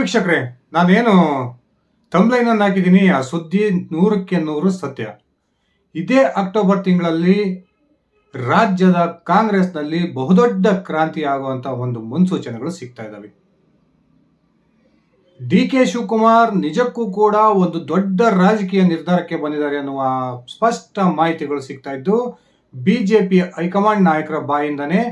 ವೀಕ್ಷಕರೇ, ನಾನೇನು ತಮ್ಲೈನನ್ನು ಹಾಕಿದ್ದೀನಿ, ಆ ಸುದ್ದಿ 100% ಸತ್ಯ. ಇದೇ ಅಕ್ಟೋಬರ್ ತಿಂಗಳಲ್ಲಿ ರಾಜ್ಯದ ಕಾಂಗ್ರೆಸ್ನಲ್ಲಿ ಬಹುದೊಡ್ಡ ಕ್ರಾಂತಿ ಆಗುವಂತ ಒಂದು ಮುನ್ಸೂಚನೆಗಳು ಸಿಗ್ತಾ ಇದ್ದಾವೆ. ಡಿ.ಕೆ. ಶಿವಕುಮಾರ್ ನಿಜಕ್ಕೂ ಕೂಡ ಒಂದು ದೊಡ್ಡ ರಾಜಕೀಯ ನಿರ್ಧಾರಕ್ಕೆ ಬಂದಿದ್ದಾರೆ ಅನ್ನುವ ಸ್ಪಷ್ಟ ಮಾಹಿತಿಗಳು ಸಿಗ್ತಾ ಇದ್ದು, ಬಿಜೆಪಿ ಹೈಕಮಾಂಡ್ ನಾಯಕರ ಬಾಯಿಂದನೇ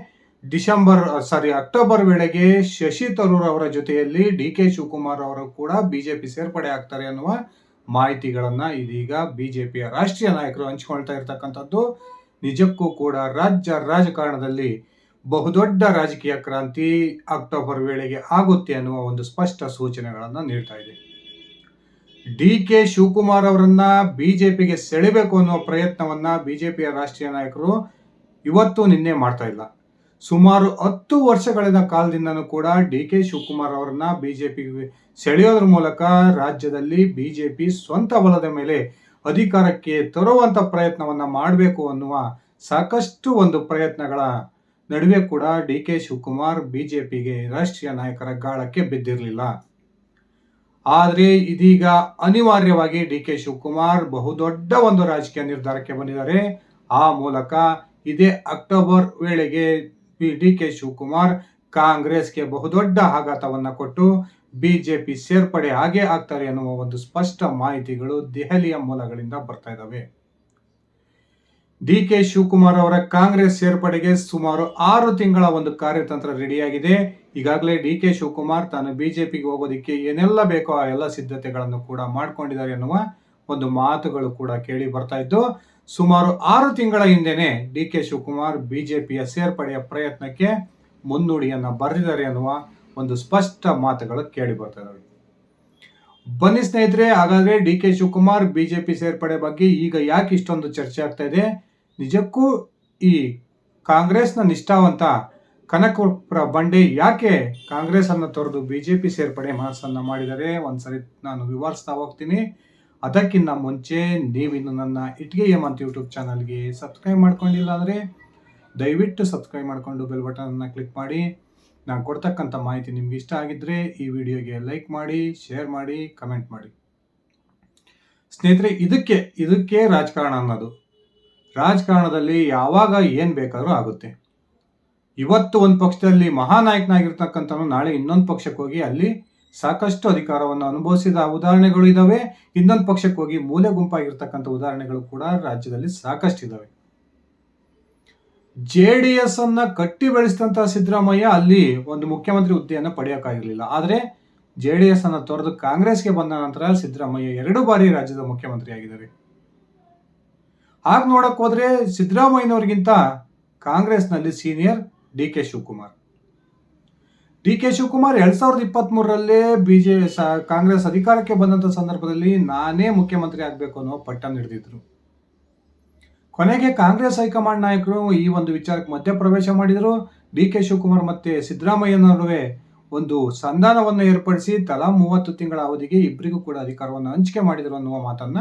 ಅಕ್ಟೋಬರ್ ವೇಳೆಗೆ ಶಶಿ ತರೂರ್ ಅವರ ಜೊತೆಯಲ್ಲಿ ಡಿ.ಕೆ. ಶಿವಕುಮಾರ್ ಅವರು ಕೂಡ ಬಿಜೆಪಿ ಸೇರ್ಪಡೆ ಆಗ್ತಾರೆ ಅನ್ನುವ ಮಾಹಿತಿಗಳನ್ನ ಇದೀಗ ಬಿಜೆಪಿಯ ರಾಷ್ಟ್ರೀಯ ನಾಯಕರು ಹಂಚಿಕೊಳ್ತಾ ಇರ್ತಕ್ಕಂಥದ್ದು ನಿಜಕ್ಕೂ ಕೂಡ ರಾಜ್ಯ ರಾಜಕಾರಣದಲ್ಲಿ ಬಹುದೊಡ್ಡ ರಾಜಕೀಯ ಕ್ರಾಂತಿ ಅಕ್ಟೋಬರ್ ವೇಳೆಗೆ ಆಗುತ್ತೆ ಅನ್ನುವ ಒಂದು ಸ್ಪಷ್ಟ ಸೂಚನೆಗಳನ್ನ ನೀಡ್ತಾ ಇದೆ. ಡಿ.ಕೆ. ಶಿವಕುಮಾರ್ ಅವರನ್ನ ಬಿಜೆಪಿಗೆ ಸೆಳೆಬೇಕು ಅನ್ನುವ ಪ್ರಯತ್ನವನ್ನ ಬಿಜೆಪಿಯ ರಾಷ್ಟ್ರೀಯ ನಾಯಕರು ಇವತ್ತು ನಿನ್ನೆ ಮಾಡ್ತಾ ಇಲ್ಲ. ಸುಮಾರು 10 ವರ್ಷಗಳ ಕಾಲದಿಂದನೂ ಕೂಡ ಡಿ.ಕೆ. ಶಿವಕುಮಾರ್ ಅವರನ್ನ ಬಿಜೆಪಿಗೆ ಸೆಳೆಯೋದ್ರ ಮೂಲಕ ರಾಜ್ಯದಲ್ಲಿ ಬಿಜೆಪಿ ಸ್ವಂತ ಬಲದ ಮೇಲೆ ಅಧಿಕಾರಕ್ಕೆ ತರುವಂತ ಪ್ರಯತ್ನವನ್ನ ಮಾಡಬೇಕು ಅನ್ನುವ ಸಾಕಷ್ಟು ಒಂದು ಪ್ರಯತ್ನಗಳ ನಡುವೆ ಕೂಡ ಡಿ.ಕೆ. ಶಿವಕುಮಾರ್ ಬಿಜೆಪಿಗೆ ರಾಷ್ಟ್ರೀಯ ನಾಯಕರ ಗಾಳಕ್ಕೆ ಬಿದ್ದಿರಲಿಲ್ಲ. ಆದ್ರೆ ಇದೀಗ ಅನಿವಾರ್ಯವಾಗಿ ಡಿ.ಕೆ. ಶಿವಕುಮಾರ್ ಬಹುದೊಡ್ಡ ಒಂದು ರಾಜಕೀಯ ನಿರ್ಧಾರಕ್ಕೆ ಬಂದಿದ್ದಾರೆ. ಆ ಮೂಲಕ ಇದೇ ಅಕ್ಟೋಬರ್ ವೇಳೆಗೆ ಡಿ.ಕೆ. ಶಿವಕುಮಾರ್ ಕಾಂಗ್ರೆಸ್ಗೆ ಬಹುದೊಡ್ಡ ಆಘಾತವನ್ನ ಕೊಟ್ಟು ಬಿಜೆಪಿ ಸೇರ್ಪಡೆ ಆಗೇ ಆಗ್ತಾರೆ ಅನ್ನುವ ಒಂದು ಸ್ಪಷ್ಟ ಮಾಹಿತಿಗಳು ದೆಹಲಿಯ ಮೂಲಗಳಿಂದ ಬರ್ತಾ ಇದ್ದಾವೆ. ಡಿ.ಕೆ. ಶಿವಕುಮಾರ್ ಅವರ ಕಾಂಗ್ರೆಸ್ ಸೇರ್ಪಡೆಗೆ ಸುಮಾರು 6 ತಿಂಗಳ ಒಂದು ಕಾರ್ಯತಂತ್ರ ರೆಡಿಯಾಗಿದೆ. ಈಗಾಗಲೇ ಡಿ.ಕೆ. ಶಿವಕುಮಾರ್ ತಾನು ಬಿಜೆಪಿಗೆ ಹೋಗೋದಿಕ್ಕೆ ಏನೆಲ್ಲ ಬೇಕೋ ಆ ಎಲ್ಲ ಸಿದ್ಧತೆಗಳನ್ನು ಕೂಡ ಮಾಡ್ಕೊಂಡಿದ್ದಾರೆ ಅನ್ನುವ ಒಂದು ಮಾತುಗಳು ಕೂಡ ಕೇಳಿ ಬರ್ತಾ ಇದ್ದು, ಸುಮಾರು 6 ತಿಂಗಳ ಹಿಂದೆನೆ ಡಿ.ಕೆ. ಶಿವಕುಮಾರ್ ಬಿಜೆಪಿಯ ಸೇರ್ಪಡೆಯ ಪ್ರಯತ್ನಕ್ಕೆ ಮುನ್ನುಡಿಯನ್ನ ಬರೆದಿದ್ದಾರೆ ಅನ್ನುವ ಒಂದು ಸ್ಪಷ್ಟ ಮಾತುಗಳು ಕೇಳಿ ಬರ್ತಾ ಇದ್ದಾವೆ. ಬನ್ನಿ ಸ್ನೇಹಿತರೆ, ಹಾಗಾದ್ರೆ ಡಿ.ಕೆ. ಶಿವಕುಮಾರ್ ಬಿಜೆಪಿ ಸೇರ್ಪಡೆ ಬಗ್ಗೆ ಈಗ ಯಾಕೆ ಇಷ್ಟೊಂದು ಚರ್ಚೆ ಆಗ್ತಾ ಇದೆ? ನಿಜಕ್ಕೂ ಈ ಕಾಂಗ್ರೆಸ್ನ ನಿಷ್ಠಾವಂತ ಕನಕಪುರ ಬಂಡೆ ಯಾಕೆ ಕಾಂಗ್ರೆಸ್ ಅನ್ನು ತೊರೆದು ಬಿಜೆಪಿ ಸೇರ್ಪಡೆ ಮನಸ್ಸನ್ನ ಮಾಡಿದರೆ ಒಂದ್ಸರಿ ನಾನು ವಿವರಿಸ್ತಾ ಹೋಗ್ತೀನಿ. ಅದಕ್ಕಿಂತ ಮುಂಚೆ ನೀವಿನ್ನು ನನ್ನ ಇಟ್ಗೆ ಹೇಮಂತ್ ಯೂಟ್ಯೂಬ್ ಚಾನಲ್ಗೆ ಸಬ್ಸ್ಕ್ರೈಬ್ ಮಾಡ್ಕೊಂಡಿಲ್ಲ ಅಂದರೆ ದಯವಿಟ್ಟು ಸಬ್ಸ್ಕ್ರೈಬ್ ಮಾಡಿಕೊಂಡು ಬೆಲ್ ಬಟನ್ನ ಕ್ಲಿಕ್ ಮಾಡಿ. ನಾನು ಕೊಡ್ತಕ್ಕಂಥ ಮಾಹಿತಿ ನಿಮ್ಗೆ ಇಷ್ಟ ಆಗಿದ್ರೆ ಈ ವಿಡಿಯೋಗೆ ಲೈಕ್ ಮಾಡಿ, ಶೇರ್ ಮಾಡಿ, ಕಮೆಂಟ್ ಮಾಡಿ. ಸ್ನೇಹಿತರೆ, ಇದಕ್ಕೆ ರಾಜಕಾರಣ ಅನ್ನೋದು. ರಾಜಕಾರಣದಲ್ಲಿ ಯಾವಾಗ ಏನು ಬೇಕಾದರೂ ಆಗುತ್ತೆ. ಇವತ್ತು ಒಂದು ಪಕ್ಷದಲ್ಲಿ ಮಹಾನಾಯಕನಾಗಿರ್ತಕ್ಕಂಥವನು ನಾಳೆ ಇನ್ನೊಂದು ಪಕ್ಷಕ್ಕೆ ಹೋಗಿ ಅಲ್ಲಿ ಸಾಕಷ್ಟು ಅಧಿಕಾರವನ್ನು ಅನುಭವಿಸಿದ ಉದಾಹರಣೆಗಳು ಇದಾವೆ. ಇನ್ನೊಂದು ಪಕ್ಷಕ್ಕೆ ಹೋಗಿ ಮೂಲೆ ಗುಂಪಾಗಿರ್ತಕ್ಕಂಥ ಉದಾಹರಣೆಗಳು ಕೂಡ ರಾಜ್ಯದಲ್ಲಿ ಸಾಕಷ್ಟು ಇದಾವೆ. JDS ಅನ್ನ ಕಟ್ಟಿ ಬೆಳೆಸಿದಂತಹ ಸಿದ್ದರಾಮಯ್ಯ ಅಲ್ಲಿ ಒಂದು ಮುಖ್ಯಮಂತ್ರಿ ಹುದ್ದೆಯನ್ನು ಪಡೆಯೋಕ್ಕಾಗಿರ್ಲಿಲ್ಲ. ಆದ್ರೆ JDS ಅನ್ನ ತೊರೆದು ಕಾಂಗ್ರೆಸ್ಗೆ ಬಂದ ನಂತರ ಸಿದ್ದರಾಮಯ್ಯ 2 ಬಾರಿ ರಾಜ್ಯದ ಮುಖ್ಯಮಂತ್ರಿ ಆಗಿದ್ದಾರೆ. ಆಗ ನೋಡಕ್ ಹೋದ್ರೆ ಸಿದ್ದರಾಮಯ್ಯನವರಿಗಿಂತ ಕಾಂಗ್ರೆಸ್ನಲ್ಲಿ ಸೀನಿಯರ್ ಡಿ.ಕೆ. ಶಿವಕುಮಾರ್. ಡಿ.ಕೆ. ಶಿವಕುಮಾರ್ 2023ರಲ್ಲೇ ಕಾಂಗ್ರೆಸ್ ಅಧಿಕಾರಕ್ಕೆ ಬಂದಂತ ಸಂದರ್ಭದಲ್ಲಿ ನಾನೇ ಮುಖ್ಯಮಂತ್ರಿ ಆಗ್ಬೇಕು ಅನ್ನೋ ಪಟ್ಟನ್ನು ಹಿಡಿದಿದ್ರು. ಕೊನೆಗೆ ಕಾಂಗ್ರೆಸ್ ಹೈಕಮಾಂಡ್ ನಾಯಕರು ಈ ಒಂದು ವಿಚಾರಕ್ಕೆ ಮಧ್ಯಪ್ರವೇಶ ಮಾಡಿದರು. ಡಿ.ಕೆ. ಶಿವಕುಮಾರ್ ಮತ್ತೆ ಸಿದ್ದರಾಮಯ್ಯ ನಡುವೆ ಒಂದು ಸಂಧಾನವನ್ನು ಏರ್ಪಡಿಸಿ ತಲಾ 30 ತಿಂಗಳ ಅವಧಿಗೆ ಇಬ್ಬರಿಗೂ ಕೂಡ ಅಧಿಕಾರವನ್ನು ಹಂಚಿಕೆ ಮಾಡಿದರು ಅನ್ನುವ ಮಾತನ್ನ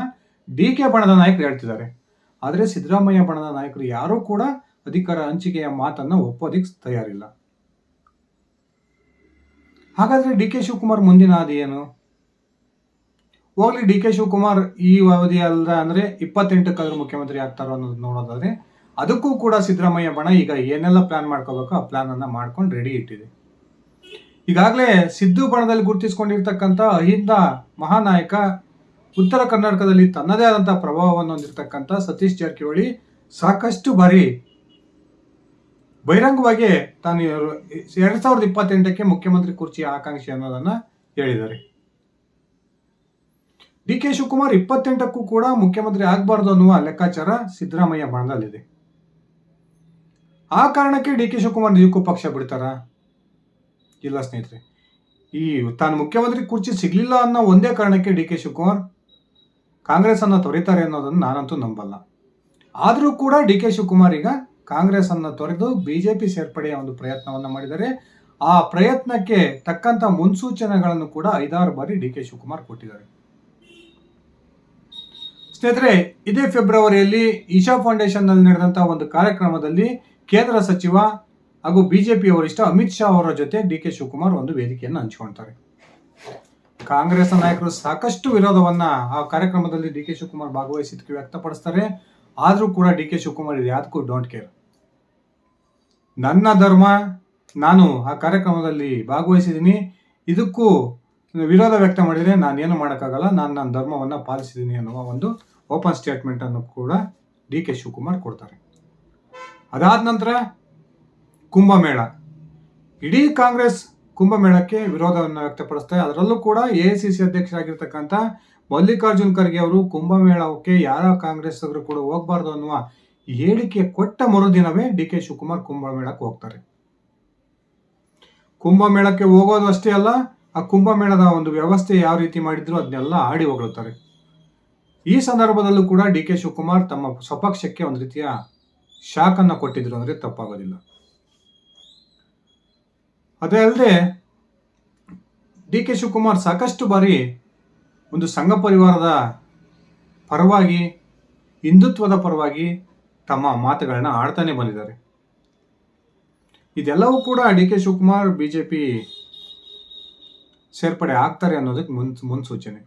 ಡಿ.ಕೆ. ಬಣದ ನಾಯಕರು ಹೇಳ್ತಿದ್ದಾರೆ. ಆದರೆ ಸಿದ್ದರಾಮಯ್ಯ ಬಣದ ನಾಯಕರು ಯಾರೂ ಕೂಡ ಅಧಿಕಾರ ಹಂಚಿಕೆಯ ಮಾತನ್ನ ಒಪ್ಪೋದಿಕ್ಕೆ ತಯಾರಿಲ್ಲ. ಹಾಗಾದ್ರೆ ಡಿ.ಕೆ. ಶಿವಕುಮಾರ್ ಮುಂದಿನ ಹಾದಿ ಏನು? ಹೋಗ್ಲಿ, ಡಿ.ಕೆ. ಶಿವಕುಮಾರ್ ಈ ಅವಧಿ ಅಲ್ಲ ಅಂದ್ರೆ 28ಕ್ಕಾದ್ರೂ ಮುಖ್ಯಮಂತ್ರಿ ಆಗ್ತಾರೋ ಅನ್ನೋದು ನೋಡೋದಾದ್ರೆ ಅದಕ್ಕೂ ಕೂಡ ಸಿದ್ದರಾಮಯ್ಯ ಬಣ ಈಗ ಏನೆಲ್ಲ ಪ್ಲಾನ್ ಮಾಡ್ಕೋಬೇಕು ಆ ಪ್ಲಾನ್ ಅನ್ನ ಮಾಡ್ಕೊಂಡು ರೆಡಿ ಇಟ್ಟಿದೆ. ಈಗಾಗಲೇ ಸಿದ್ದು ಬಣದಲ್ಲಿ ಗುರುತಿಸಿಕೊಂಡಿರ್ತಕ್ಕಂಥ ಅಹಿಂದ ಮಹಾನಾಯಕ, ಉತ್ತರ ಕರ್ನಾಟಕದಲ್ಲಿ ತನ್ನದೇ ಆದಂತಹ ಪ್ರಭಾವವನ್ನು ಹೊಂದಿರತಕ್ಕಂಥ ಸತೀಶ್ ಜಾರಕಿಹೊಳಿ ಸಾಕಷ್ಟು ಬಾರಿ ಬಹಿರಂಗವಾಗಿ ತಾನು 2028ಕ್ಕೆ ಮುಖ್ಯಮಂತ್ರಿ ಕುರ್ಚಿಯ ಆಕಾಂಕ್ಷಿ ಅನ್ನೋದನ್ನ ಹೇಳಿದ್ದಾರೆ. ಡಿ.ಕೆ. ಶಿವಕುಮಾರ್ 28ಕ್ಕೂ ಕೂಡ ಮುಖ್ಯಮಂತ್ರಿ ಆಗಬಾರ್ದು ಅನ್ನುವ ಲೆಕ್ಕಾಚಾರ ಸಿದ್ದರಾಮಯ್ಯ ಬಣದಲ್ಲಿದೆ. ಆ ಕಾರಣಕ್ಕೆ ಡಿ.ಕೆ. ಶಿವಕುಮಾರ್ ನಿಜಕ್ಕೂ ಪಕ್ಷ ಬಿಡ್ತಾರ? ಇಲ್ಲ ಸ್ನೇಹಿತರೆ, ಈ ತಾನು ಮುಖ್ಯಮಂತ್ರಿ ಕುರ್ಚಿ ಸಿಗ್ಲಿಲ್ಲ ಅನ್ನೋ ಒಂದೇ ಕಾರಣಕ್ಕೆ ಡಿ.ಕೆ. ಶಿವಕುಮಾರ್ ಕಾಂಗ್ರೆಸ್ ಅನ್ನ ತೊರೆತಾರೆ ಅನ್ನೋದನ್ನು ನಾನಂತೂ ನಂಬಲ್ಲ. ಆದರೂ ಕೂಡ ಡಿ.ಕೆ. ಶಿವಕುಮಾರ್ ಈಗ ಕಾಂಗ್ರೆಸ್ ಅನ್ನ ತೊರೆದು ಬಿಜೆಪಿ ಸೇರ್ಪಡೆಯ ಒಂದು ಪ್ರಯತ್ನವನ್ನ ಮಾಡಿದರೆ ಆ ಪ್ರಯತ್ನಕ್ಕೆ ತಕ್ಕಂತ ಮುನ್ಸೂಚನೆಗಳನ್ನು ಕೂಡ 5-6 ಬಾರಿ ಡಿ.ಕೆ. ಶಿವಕುಮಾರ್ ಕೊಟ್ಟಿದ್ದಾರೆ. ಸ್ನೇಹಿತರೆ, ಇದೇ ಫೆಬ್ರವರಿಯಲ್ಲಿ ಈಶಾ ಫೌಂಡೇಶನ್ ನಲ್ಲಿ ನಡೆದಂತಹ ಒಂದು ಕಾರ್ಯಕ್ರಮದಲ್ಲಿ ಕೇಂದ್ರ ಸಚಿವ ಹಾಗೂ ಬಿಜೆಪಿ ವರಿಷ್ಠ ಅಮಿತ್ ಶಾ ಅವರ ಜೊತೆ ಡಿ.ಕೆ. ಶಿವಕುಮಾರ್ ಒಂದು ವೇದಿಕೆಯನ್ನು ಹಂಚಿಕೊಳ್ತಾರೆ. ಕಾಂಗ್ರೆಸ್ನ ನಾಯಕರು ಸಾಕಷ್ಟು ವಿರೋಧವನ್ನ ಆ ಕಾರ್ಯಕ್ರಮದಲ್ಲಿ ಡಿ ಕೆ ಶಿವಕುಮಾರ್ ಭಾಗವಹಿಸಿದ್ದಕ್ಕೆ ವ್ಯಕ್ತಪಡಿಸ್ತಾರೆ. ಆದರೂ ಕೂಡ ಡಿ ಕೆ ಶಿವಕುಮಾರ್ ಇದು ಯಾವ್ದಕ್ಕೂ ಡೋಂಟ್ ಕೇರ್. ನನ್ನ ಧರ್ಮ, ನಾನು ಆ ಕಾರ್ಯಕ್ರಮದಲ್ಲಿ ಭಾಗವಹಿಸಿದ್ದೀನಿ, ಇದಕ್ಕೂ ವಿರೋಧ ವ್ಯಕ್ತ ಮಾಡಿದರೆ ನಾನೇನು ಮಾಡೋಕ್ಕಾಗಲ್ಲ, ನಾನು ನನ್ನ ಧರ್ಮವನ್ನು ಪಾಲಿಸಿದ್ದೀನಿ ಅನ್ನುವ ಒಂದು ಓಪನ್ ಸ್ಟೇಟ್ಮೆಂಟ್ ಅನ್ನು ಕೂಡ ಡಿ ಕೆ ಶಿವಕುಮಾರ್ ಕೊಡ್ತಾರೆ. ಅದಾದ ನಂತರ ಕುಂಭಮೇಳ, ಇಡೀ ಕಾಂಗ್ರೆಸ್ ಕುಂಭಮೇಳಕ್ಕೆ ವಿರೋಧವನ್ನು ವ್ಯಕ್ತಪಡಿಸ್ತಾರೆ. ಅದರಲ್ಲೂ ಕೂಡ AICC ಅಧ್ಯಕ್ಷರಾಗಿರ್ತಕ್ಕಂಥ ಮಲ್ಲಿಕಾರ್ಜುನ್ ಖರ್ಗೆ ಅವರು ಕುಂಭಮೇಳಕ್ಕೆ ಯಾರ ಕಾಂಗ್ರೆಸ್ಸಿಗರು ಕೂಡ ಹೋಗಬಾರ್ದು ಅನ್ನುವ ಹೇಳಿಕೆ ಕೊಟ್ಟ ಮರುದಿನವೇ ಡಿ ಕೆ ಶಿವಕುಮಾರ್ ಕುಂಭಮೇಳಕ್ಕೆ ಹೋಗ್ತಾರೆ. ಕುಂಭಮೇಳಕ್ಕೆ ಹೋಗೋದು ಅಷ್ಟೇ ಅಲ್ಲ, ಆ ಕುಂಭಮೇಳದ ಒಂದು ವ್ಯವಸ್ಥೆ ಯಾವ ರೀತಿ ಮಾಡಿದ್ರು ಅದನ್ನೆಲ್ಲ ಆಡಿ ಹೊಗಳುತ್ತಾರೆ. ಈ ಸಂದರ್ಭದಲ್ಲೂ ಕೂಡ ಡಿ ಕೆ ಶಿವಕುಮಾರ್ ತಮ್ಮ ಸ್ವಪಕ್ಷಕ್ಕೆ ಒಂದು ರೀತಿಯ ಶಾಕ್ ಅನ್ನು ಕೊಟ್ಟಿದ್ರು ಅಂದ್ರೆ ತಪ್ಪಾಗೋದಿಲ್ಲ. ಅದೇ ಅಲ್ಲದೆ ಡಿ ಕೆ ಶಿವಕುಮಾರ್ ಸಾಕಷ್ಟು ಬಾರಿ ಒಂದು ಸಂಘ ಪರಿವಾರದ ಪರವಾಗಿ, ಹಿಂದುತ್ವದ ಪರವಾಗಿ ತಮ್ಮ ಮಾತುಗಳನ್ನ ಆಡ್ತಾನೆ ಬಂದಿದ್ದಾರೆ. ಇದೆಲ್ಲವೂ ಕೂಡ ಡಿ ಕೆ ಶಿವಕುಮಾರ್ ಬಿಜೆಪಿ ಸೇರ್ಪಡೆ ಆಗ್ತಾರೆ ಅನ್ನೋದಕ್ಕೆ ಮುನ್ಸೂಚನೆ.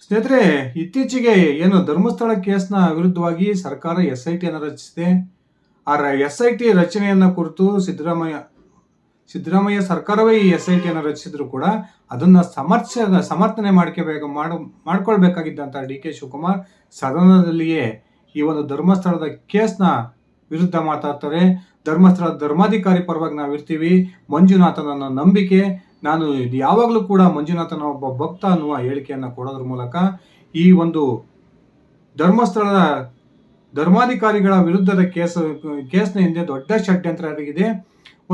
ಸ್ನೇಹಿತರೆ, ಇತ್ತೀಚೆಗೆ ಏನು ಧರ್ಮಸ್ಥಳ ಕೇಸ್ನ ವಿರುದ್ಧವಾಗಿ ಸರ್ಕಾರ SIT ಅನ್ನು ರಚಿಸಿದೆ. ಆ SIT ರಚನೆಯನ್ನ ಕುರಿತು ಸಿದ್ದರಾಮಯ್ಯ ಸರ್ಕಾರವೇ ಈ SIT ಅನ್ನು ರಚಿಸಿದ್ರು ಕೂಡ ಅದನ್ನ ಸಮರ್ಥನೆ ಮಾಡ್ಕೊಳ್ಬೇಕಾಗಿದ್ದಂತ ಡಿ ಕೆ ಶಿವಕುಮಾರ್ ಸದನದಲ್ಲಿಯೇ ಈ ಒಂದು ಧರ್ಮಸ್ಥಳದ ಕೇಸ್ನ ವಿರುದ್ಧ ಮಾತಾಡ್ತಾರೆ. ಧರ್ಮಸ್ಥಳದ ಧರ್ಮಾಧಿಕಾರಿ ಪರವಾಗಿ ನಾವಿರ್ತೀವಿ, ಮಂಜುನಾಥನ ನಂಬಿಕೆ, ನಾನು ಯಾವಾಗಲೂ ಕೂಡ ಮಂಜುನಾಥನ ಒಬ್ಬ ಭಕ್ತ ಅನ್ನುವ ಹೇಳಿಕೆಯನ್ನು ಕೊಡೋದ್ರ ಮೂಲಕ ಈ ಒಂದು ಧರ್ಮಸ್ಥಳದ ಧರ್ಮಾಧಿಕಾರಿಗಳ ವಿರುದ್ಧದ ಕೇಸ್ನ ಹಿಂದೆ ದೊಡ್ಡ ಷಡ್ಯಂತ್ರ ಆಗಿದೆ.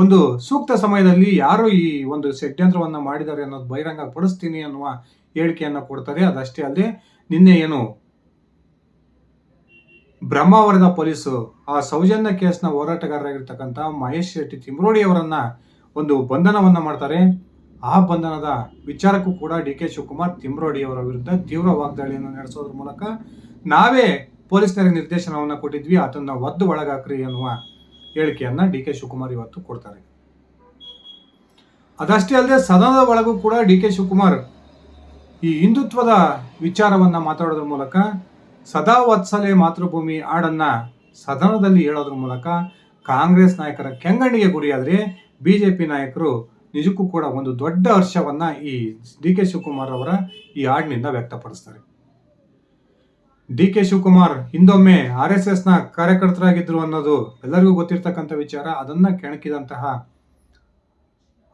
ಒಂದು ಸೂಕ್ತ ಸಮಯದಲ್ಲಿ ಯಾರು ಈ ಒಂದು ಷಡ್ಯಂತ್ರವನ್ನು ಮಾಡಿದ್ದಾರೆ ಅನ್ನೋದು ಬಹಿರಂಗ ಪಡಿಸ್ತೀನಿ ಅನ್ನುವ ಹೇಳಿಕೆಯನ್ನು ಕೊಡ್ತಾರೆ. ಅದಷ್ಟೇ ಅಲ್ಲದೆ ನಿನ್ನೆ ಏನು ಬ್ರಹ್ಮಾವರದ ಪೊಲೀಸು ಆ ಸೌಜನ್ಯ ಕೇಸ್ನ ಹೋರಾಟಗಾರರಾಗಿರ್ತಕ್ಕಂಥ ಮಹೇಶ್ ಶೆಟ್ಟಿ ತಿಮ್ರೋಡಿ ಅವರನ್ನ ಒಂದು ಬಂಧನವನ್ನ ಮಾಡ್ತಾರೆ. ಆ ಬಂಧನದ ವಿಚಾರಕ್ಕೂ ಕೂಡ ಡಿ ಕೆ ಶಿವಕುಮಾರ್ ತಿಮ್ರೋಡಿ ಅವರ ವಿರುದ್ಧ ತೀವ್ರ ವಾಗ್ದಾಳಿಯನ್ನು ನಡೆಸೋದ್ರ ಮೂಲಕ ನಾವೇ ಪೊಲೀಸರಿಗೆ ನಿರ್ದೇಶನವನ್ನು ಕೊಟ್ಟಿದ್ವಿ, ಅದನ್ನ ಒದ್ದು ಒಳಗಾಕ್ರಿ ಅನ್ನುವ ಹೇಳಿಕೆಯನ್ನ ಡಿ ಕೆ ಶಿವಕುಮಾರ್ ಇವತ್ತು ಕೊಡ್ತಾರೆ. ಅದಷ್ಟೇ ಅಲ್ಲದೆ ಸದನದ ಒಳಗೂ ಕೂಡ ಡಿ ಕೆ ಶಿವಕುಮಾರ್ ಈ ಹಿಂದುತ್ವದ ವಿಚಾರವನ್ನ ಮಾತಾಡೋದ್ರ ಮೂಲಕ ಸದಾ ವತ್ಸಲೆ ಮಾತೃಭೂಮಿ ಹಾಡನ್ನ ಸದನದಲ್ಲಿ ಹೇಳೋದ್ರ ಮೂಲಕ ಕಾಂಗ್ರೆಸ್ ನಾಯಕರ ಕೆಂಗಣ್ಣಿಗೆ ಗುರಿಯಾದರೆ ಬಿಜೆಪಿ ನಾಯಕರು ನಿಜಕ್ಕೂ ಕೂಡ ಒಂದು ದೊಡ್ಡ ಹರ್ಷವನ್ನ ಈ ಡಿ ಕೆ ಶಿವಕುಮಾರ್ ಅವರ ಈ ಹಾಡಿನಿಂದ ವ್ಯಕ್ತಪಡಿಸ್ತಾರೆ. ಡಿ ಕೆ ಶಿವಕುಮಾರ್ ಹಿಂದೊಮ್ಮೆ RSS ನ ಕಾರ್ಯಕರ್ತರಾಗಿದ್ರು ಅನ್ನೋದು ಎಲ್ಲರಿಗೂ ಗೊತ್ತಿರ್ತಕ್ಕಂಥ ವಿಚಾರ. ಅದನ್ನ ಕೆಣಕಿದಂತಹ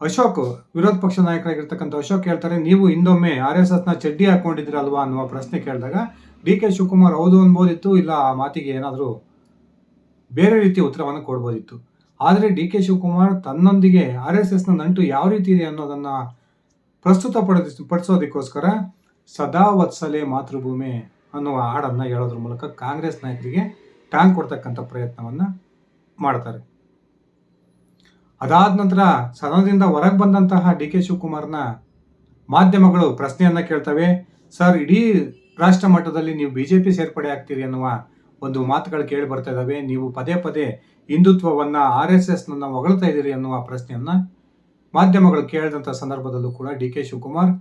ಅಶೋಕ್, ವಿರೋಧ ಪಕ್ಷ ನಾಯಕರಾಗಿರ್ತಕ್ಕಂಥ ಅಶೋಕ್ ಹೇಳ್ತಾರೆ, ನೀವು ಹಿಂದೊಮ್ಮೆ RSS ನ ಚಡ್ಡಿ ಹಾಕೊಂಡಿದ್ರಲ್ವಾ ಅನ್ನುವ ಪ್ರಶ್ನೆ ಕೇಳಿದಾಗ ಡಿ ಕೆ ಶಿವಕುಮಾರ್ ಹೌದು ಅನ್ಬೋದಿತ್ತು, ಇಲ್ಲ ಆ ಮಾತಿಗೆ ಏನಾದರೂ ಬೇರೆ ರೀತಿಯ ಉತ್ತರವನ್ನು ಕೊಡ್ಬೋದಿತ್ತು. ಆದರೆ ಡಿ ಕೆ ಶಿವಕುಮಾರ್ ತನ್ನೊಂದಿಗೆ RSS ನ ನಂಟು ಯಾವ ರೀತಿ ಇದೆ ಅನ್ನೋದನ್ನ ಪಡಿಸೋದಕ್ಕೋಸ್ಕರ ಸದಾ ವತ್ಸಲೆ ಮಾತೃಭೂಮಿ ಅನ್ನುವ ಹಾಡನ್ನ ಹೇಳೋದ್ರ ಮೂಲಕ ಕಾಂಗ್ರೆಸ್ ನಾಯಕರಿಗೆ ಟಾಂಗ್ ಕೊಡ್ತಕ್ಕಂಥ ಪ್ರಯತ್ನವನ್ನ ಮಾಡ್ತಾರೆ. ಅದಾದ ನಂತರ ಸದನದಿಂದ ಹೊರಗೆ ಬಂದಂತಹ ಡಿ ಕೆ ಶಿವಕುಮಾರ್ನ ಮಾಧ್ಯಮಗಳು ಪ್ರಶ್ನೆಯನ್ನ ಕೇಳ್ತವೆ, ಸರ್ ಇಡೀ ರಾಷ್ಟ್ರ ಮಟ್ಟದಲ್ಲಿ ನೀವು ಬಿಜೆಪಿ ಸೇರ್ಪಡೆ ಆಗ್ತೀರಿ ಅನ್ನುವ ಒಂದು ಮಾತುಗಳು ಕೇಳಿ ಬರ್ತಾ ಇದ್ದಾವೆ, ನೀವು ಪದೇ ಪದೇ ಹಿಂದುತ್ವವನ್ನ RSS ನನ್ನ ಹೊಗಳ್ತಾ ಇದ್ದೀರಿ ಅನ್ನುವ ಪ್ರಶ್ನೆಯನ್ನ ಮಾಧ್ಯಮಗಳು ಕೇಳಿದಂಥ ಸಂದರ್ಭದಲ್ಲೂ ಕೂಡ ಡಿ ಕೆ ಶಿವಕುಮಾರ್,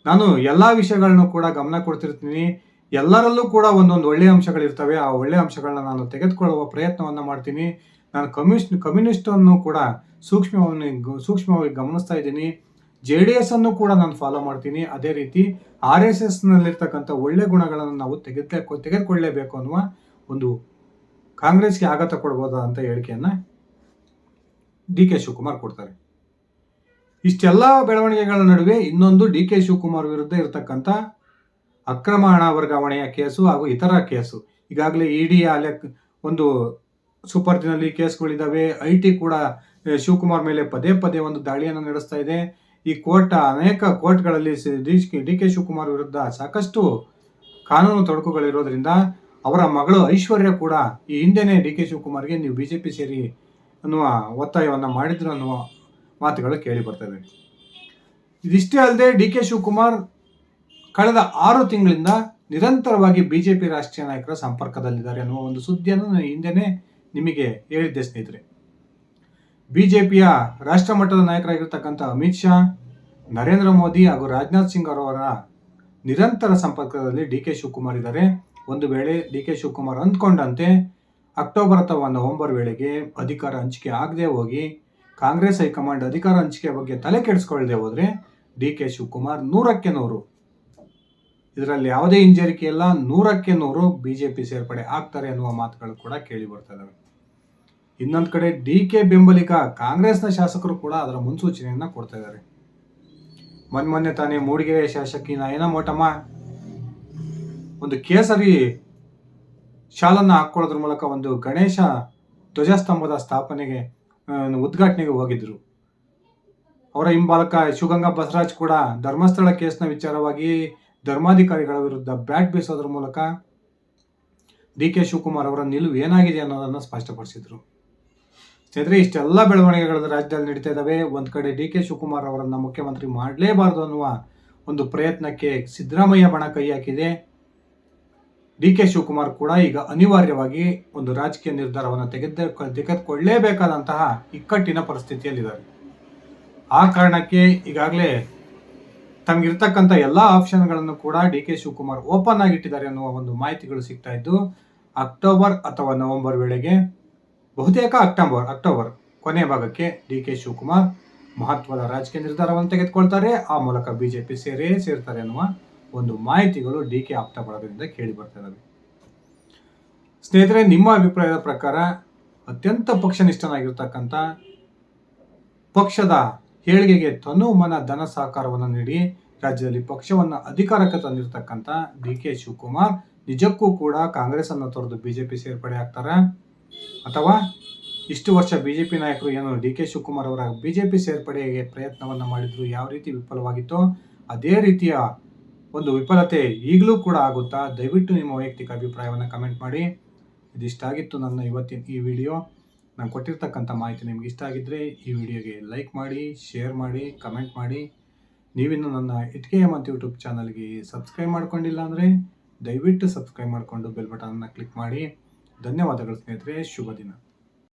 ನಾನು ಎಲ್ಲಾ ವಿಷಯಗಳನ್ನು ಕೂಡ ಗಮನ ಕೊಡ್ತಿರ್ತೀನಿ, ಎಲ್ಲರಲ್ಲೂ ಕೂಡ ಒಂದೊಂದು ಒಳ್ಳೆಯ ಅಂಶಗಳಿರ್ತವೆ, ಆ ಒಳ್ಳೆಯ ಅಂಶಗಳನ್ನ ನಾನು ತೆಗೆದುಕೊಳ್ಳುವ ಪ್ರಯತ್ನವನ್ನ ಮಾಡ್ತೀನಿ, ನಾನು ಕಮ್ಯುನಿಸ್ಟ್ ಅನ್ನು ಕೂಡ ಸೂಕ್ಷ್ಮವಾಗಿ ಗಮನಿಸ್ತಾ ಇದ್ದೀನಿ, JDS ಅನ್ನು ಕೂಡ ನಾನು ಫಾಲೋ ಮಾಡ್ತೀನಿ, ಅದೇ ರೀತಿ RSS ನಲ್ಲಿರ್ತಕ್ಕಂಥ ಒಳ್ಳೆ ಗುಣಗಳನ್ನು ನಾವು ತೆಗೆದುಕೊಳ್ಳಲೇಬೇಕು ಅನ್ನುವ ಒಂದು ಕಾಂಗ್ರೆಸ್ಗೆ ಆಘಾತ ಕೊಡಬಹುದಾದಂಥ ಹೇಳಿಕೆಯನ್ನ ಡಿ ಕೆ ಶಿವಕುಮಾರ್ ಕೊಡ್ತಾರೆ. ಇಷ್ಟೆಲ್ಲ ಬೆಳವಣಿಗೆಗಳ ನಡುವೆ ಇನ್ನೊಂದು ಡಿ ಕೆ ಶಿವಕುಮಾರ್ ವಿರುದ್ಧ ಇರತಕ್ಕಂಥ ಅಕ್ರಮ ಹಣ ವರ್ಗಾವಣೆಯ ಕೇಸು ಹಾಗೂ ಇತರ ಕೇಸು, ಈಗಾಗಲೇ ED ಒಂದು ಸುಪರ್ದಿನಲ್ಲಿ ಕೇಸ್ಗಳಿದ್ದಾವೆ. IT ಕೂಡ ಶಿವಕುಮಾರ್ ಮೇಲೆ ಪದೇ ಪದೇ ಒಂದು ದಾಳಿಯನ್ನು ನಡೆಸ್ತಾ ಇದೆ. ಈ ಅನೇಕ ಕೋರ್ಟ್ಗಳಲ್ಲಿ ಡಿ ಕೆ ಶಿವಕುಮಾರ್ ವಿರುದ್ಧ ಸಾಕಷ್ಟು ಕಾನೂನು ತೊಡಕುಗಳಿರೋದ್ರಿಂದ ಅವರ ಮಗಳು ಐಶ್ವರ್ಯ ಕೂಡ ಈ ಹಿಂದೆನೇ ಡಿ ಕೆ ಶಿವಕುಮಾರ್ಗೆ ನೀವು ಬಿಜೆಪಿ ಸೇರಿ ಅನ್ನುವ ಒತ್ತಾಯವನ್ನು ಮಾಡಿದ್ರು ಅನ್ನುವ ಮಾತುಗಳು ಕೇಳಿ ಬರ್ತವೆ. ಇದಿಷ್ಟೇ ಅಲ್ಲದೆ ಡಿ ಕೆ ಶಿವಕುಮಾರ್ ಕಳೆದ 6 ತಿಂಗಳಿಂದ ನಿರಂತರವಾಗಿ ಬಿಜೆಪಿ ರಾಷ್ಟ್ರೀಯ ನಾಯಕರ ಸಂಪರ್ಕದಲ್ಲಿದ್ದಾರೆ ಅನ್ನುವ ಒಂದು ಸುದ್ದಿಯನ್ನು ನಾನು ಹಿಂದೆನೇ ನಿಮಗೆ ಹೇಳಿದ್ದೆ ಸ್ನೇಹಿತರೆ. ಬಿಜೆಪಿಯ ರಾಷ್ಟ್ರ ಮಟ್ಟದ ನಾಯಕರಾಗಿರ್ತಕ್ಕಂಥ ಅಮಿತ್ ಶಾ, ನರೇಂದ್ರ ಮೋದಿ ಹಾಗೂ ರಾಜನಾಥ್ ಸಿಂಗ್ ಅವರ ನಿರಂತರ ಸಂಪರ್ಕದಲ್ಲಿ ಡಿ ಕೆ ಶಿವಕುಮಾರ್ ಇದ್ದಾರೆ. ಒಂದು ವೇಳೆ ಡಿ ಕೆ ಶಿವಕುಮಾರ್ ಅಂದ್ಕೊಂಡಂತೆ ಅಕ್ಟೋಬರ್ ಅಥವಾ ನವೆಂಬರ್ ವೇಳೆಗೆ ಅಧಿಕಾರ ಹಂಚಿಕೆ ಆಗದೆ ಹೋಗಿ ಕಾಂಗ್ರೆಸ್ ಹೈಕಮಾಂಡ್ ಅಧಿಕಾರ ಹಂಚಿಕೆ ಬಗ್ಗೆ ತಲೆ ಕೆಡಿಸ್ಕೊಳ್ಳದೆ ಹೋದರೆ ಡಿ ಕೆ ಶಿವಕುಮಾರ್ 100ಕ್ಕೆ 100, ಇದರಲ್ಲಿ ಯಾವುದೇ ಹಿಂಜರಿಕೆ ಇಲ್ಲ, 100ಕ್ಕೆ 100 ಬಿಜೆಪಿ ಸೇರ್ಪಡೆ ಆಗ್ತಾರೆ ಅನ್ನುವ ಮಾತುಗಳು ಕೂಡ ಕೇಳಿ ಬರ್ತಾ ಇದ್ದಾವೆ. ಇನ್ನೊಂದು ಕಡೆ ಡಿ ಕೆ ಬೆಂಬಲಿಗ ಕಾಂಗ್ರೆಸ್ನ ಶಾಸಕರು ಕೂಡ ಅದರ ಮುನ್ಸೂಚನೆಯನ್ನ ಕೊಡ್ತಾ ಇದ್ದಾರೆ. ಮೊನ್ನೆ ತಾನೇ ಮೂಡಿಗೆರೆ ಶಾಸಕಿ ನಯನ ಮೋಟಮ್ಮ ಒಂದು ಕೇಸರಿ ಶಾಲನ್ನ ಹಾಕೊಳ್ಳೋದ್ರ ಮೂಲಕ ಒಂದು ಗಣೇಶ ಧ್ವಜಸ್ತಂಭದ ಸ್ಥಾಪನೆಗೆ ಉದ್ಘಾಟನೆಗೆ ಹೋಗಿದ್ರು. ಅವರ ಹಿಂಬಾಲಕ ಶಿವಗಂಗಾ ಬಸವರಾಜ್ ಕೂಡ ಧರ್ಮಸ್ಥಳ ಕೇಸ್ನ ವಿಚಾರವಾಗಿ ಧರ್ಮಾಧಿಕಾರಿಗಳ ವಿರುದ್ಧ ಬ್ಯಾಟ್ ಬೀಸೋದ್ರ ಮೂಲಕ ಡಿ ಕೆ ಶಿವಕುಮಾರ್ ಅವರ ನಿಲುವು ಏನಾಗಿದೆ ಅನ್ನೋದನ್ನು ಸ್ಪಷ್ಟಪಡಿಸಿದ್ರು. ಸ್ನೇಹಿತರೆ, ಇಷ್ಟೆಲ್ಲ ಬೆಳವಣಿಗೆಗಳು ರಾಜ್ಯದಲ್ಲಿ ನಡೀತಾ ಇದ್ದಾವೆ. ಒಂದು ಕಡೆ ಡಿ ಕೆ ಶಿವಕುಮಾರ್ ಅವರನ್ನು ಮುಖ್ಯಮಂತ್ರಿ ಮಾಡಲೇಬಾರದು ಅನ್ನುವ ಒಂದು ಪ್ರಯತ್ನಕ್ಕೆ ಸಿದ್ದರಾಮಯ್ಯ ಬಣ ಕೈ ಹಾಕಿದೆ. ಡಿ ಕೆ ಶಿವಕುಮಾರ್ ಕೂಡ ಈಗ ಅನಿವಾರ್ಯವಾಗಿ ಒಂದು ರಾಜಕೀಯ ನಿರ್ಧಾರವನ್ನು ತೆಗೆದುಕೊಳ್ಳಲೇಬೇಕಾದಂತಹ ಇಕ್ಕಟ್ಟಿನ ಪರಿಸ್ಥಿತಿಯಲ್ಲಿದ್ದಾರೆ. ಆ ಕಾರಣಕ್ಕೆ ಈಗಾಗಲೇ ತಮಗಿರ್ತಕ್ಕಂಥ ಎಲ್ಲ ಆಪ್ಷನ್ಗಳನ್ನು ಕೂಡ ಡಿ ಕೆ ಶಿವಕುಮಾರ್ ಓಪನ್ ಆಗಿಟ್ಟಿದ್ದಾರೆ ಅನ್ನುವ ಒಂದು ಮಾಹಿತಿಗಳು ಸಿಗ್ತಾ ಇದ್ದು, ಅಕ್ಟೋಬರ್ ಅಥವಾ ನವೆಂಬರ್ ವೇಳೆಗೆ, ಬಹುತೇಕ ಅಕ್ಟೋಬರ್ ಕೊನೆಯ ಭಾಗಕ್ಕೆ ಡಿ ಕೆ ಶಿವಕುಮಾರ್ ಮಹತ್ವದ ರಾಜಕೀಯ ನಿರ್ಧಾರವನ್ನು ತೆಗೆದುಕೊಳ್ತಾರೆ. ಆ ಮೂಲಕ ಬಿಜೆಪಿ ಸೇರ್ತಾರೆ ಅನ್ನುವ ಒಂದು ಮಾಹಿತಿಗಳು ಡಿ ಕೆ ಆಪ್ತ ಬಳಗದಿಂದ ಕೇಳಿ ಬರ್ತಾ ಇದ್ದಾವೆ. ಸ್ನೇಹಿತರೆ, ನಿಮ್ಮ ಅಭಿಪ್ರಾಯದ ಪ್ರಕಾರ ಅತ್ಯಂತ ಪಕ್ಷನಿಷ್ಠನಾಗಿರ್ತಕ್ಕಂಥ, ಪಕ್ಷದ ಏಳಿಗೆಗೆ ತನು ಮನ ಧನ ಸಹಕಾರವನ್ನು ನೀಡಿ ರಾಜ್ಯದಲ್ಲಿ ಪಕ್ಷವನ್ನು ಅಧಿಕಾರಕ್ಕೆ ತಂದಿರತಕ್ಕಂಥ ಡಿ ಕೆ ಶಿವಕುಮಾರ್ ನಿಜಕ್ಕೂ ಕೂಡ ಕಾಂಗ್ರೆಸ್ ಅನ್ನು ತೊರೆದು ಬಿಜೆಪಿ ಸೇರ್ಪಡೆ ಆಗ್ತಾರಾ, ಅಥವಾ ಇಷ್ಟು ವರ್ಷ ಬಿಜೆಪಿ ನಾಯಕರು ಏನು ಡಿ ಕೆ ಶಿವಕುಮಾರ್ ಅವರ ಬಿಜೆಪಿ ಸೇರ್ಪಡೆಗೆ ಪ್ರಯತ್ನವನ್ನು ಮಾಡಿದ್ರು, ಯಾವ ರೀತಿ ವಿಫಲವಾಗಿತ್ತೋ ಅದೇ ರೀತಿಯ ಒಂದು ವಿಫಲತೆ ಈಗಲೂ ಕೂಡ ಆಗುತ್ತಾ? ದಯವಿಟ್ಟು ನಿಮ್ಮ ವೈಯಕ್ತಿಕ ಅಭಿಪ್ರಾಯವನ್ನು ಕಮೆಂಟ್ ಮಾಡಿ. ಇದಿಷ್ಟಾಗಿತ್ತು ನನ್ನ ಇವತ್ತಿನ ಈ ವಿಡಿಯೋ. ನಾನು ಕೊಟ್ಟಿರ್ತಕ್ಕಂಥ ಮಾಹಿತಿ ನಿಮ್ಗೆ ಇಷ್ಟ ಆಗಿದ್ದರೆ ಈ ವಿಡಿಯೋಗೆ ಲೈಕ್ ಮಾಡಿ, ಶೇರ್ ಮಾಡಿ, ಕಮೆಂಟ್ ಮಾಡಿ. ನೀವಿನ್ನು ನನ್ನ ಇಟ್ಕೆಎಂ ಅಂತ ಯೂಟ್ಯೂಬ್ ಚಾನಲ್ಗೆ ಸಬ್ಸ್ಕ್ರೈಬ್ ಮಾಡ್ಕೊಂಡಿಲ್ಲ ಅಂದರೆ ದಯವಿಟ್ಟು ಸಬ್ಸ್ಕ್ರೈಬ್ ಮಾಡಿಕೊಂಡು ಬೆಲ್ ಬಟನನ್ನು ಕ್ಲಿಕ್ ಮಾಡಿ. ಧನ್ಯವಾದಗಳು ಸ್ನೇಹಿತರೆ, ಶುಭ ದಿನ.